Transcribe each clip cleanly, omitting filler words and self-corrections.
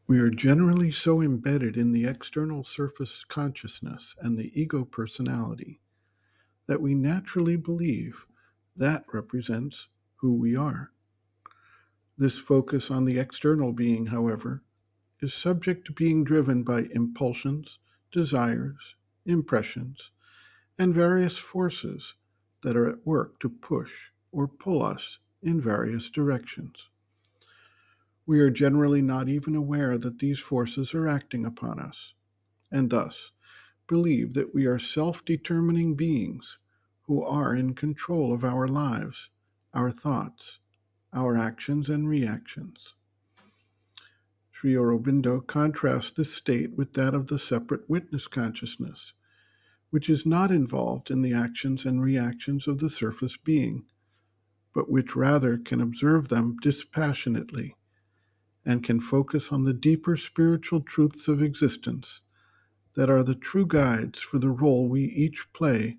We are generally so embedded in the external surface consciousness and the ego personality that we naturally believe that represents who we are. This focus on the external being, however, is subject to being driven by impulsions, desires, impressions, and various forces that are at work to push or pull us in various directions. We are generally not even aware that these forces are acting upon us, and thus believe that we are self-determining beings who are in control of our lives, our thoughts, our actions and reactions. Sri Aurobindo contrasts this state with that of the separate witness consciousness, which is not involved in the actions and reactions of the surface being, but which rather can observe them dispassionately and can focus on the deeper spiritual truths of existence that are the true guides for the role we each play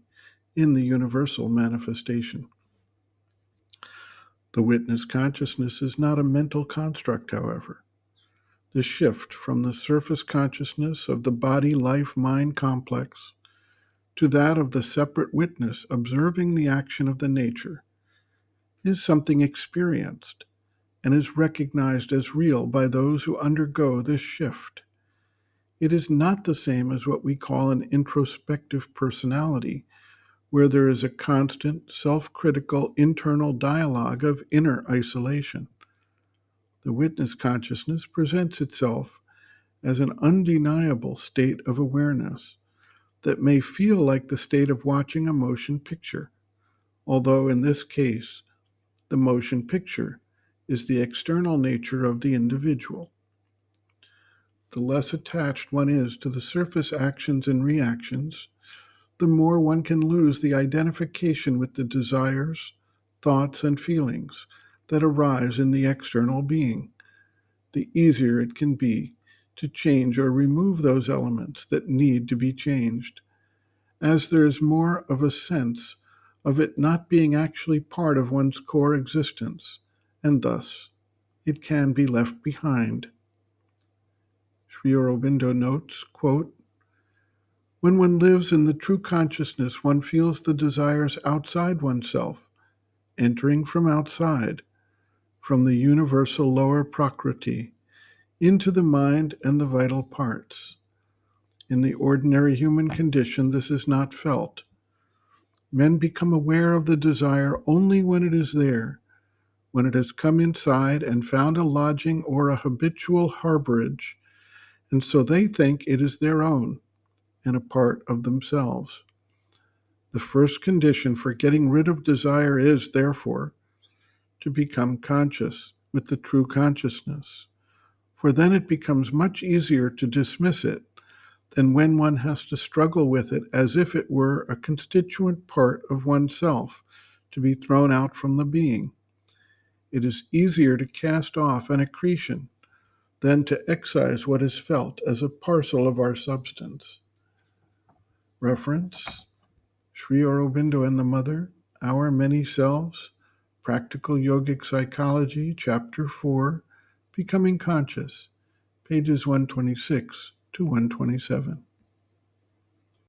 in the universal manifestation. The witness consciousness is not a mental construct, however. The shift from the surface consciousness of the body-life-mind complex to that of the separate witness observing the action of the nature is something experienced and is recognized as real by those who undergo this shift. It is not the same as what we call an introspective personality, where there is a constant, self-critical internal dialogue of inner isolation. The witness consciousness presents itself as an undeniable state of awareness that may feel like the state of watching a motion picture, although in this case, the motion picture is the external nature of the individual. The less attached one is to the surface actions and reactions, the more one can lose the identification with the desires, thoughts, and feelings that arise in the external being. The easier it can be to change or remove those elements that need to be changed, as there is more of a sense of it not being actually part of one's core existence, and thus it can be left behind. Sri Aurobindo notes, quote, "When one lives in the true consciousness, one feels the desires outside oneself, entering from outside, from the universal lower prakriti, into the mind and the vital parts. In the ordinary human condition, this is not felt. Men become aware of the desire only when it is there, when it has come inside and found a lodging or a habitual harborage, and so they think it is their own and a part of themselves. The first condition for getting rid of desire is, therefore, to become conscious with the true consciousness, for then it becomes much easier to dismiss it than when one has to struggle with it as if it were a constituent part of oneself to be thrown out from the being. It is easier to cast off an accretion than to excise what is felt as a parcel of our substance." Reference: Sri Aurobindo and the Mother, Our Many Selves, Practical Yogic Psychology, Chapter 4, Becoming Conscious, pages 126 to 127.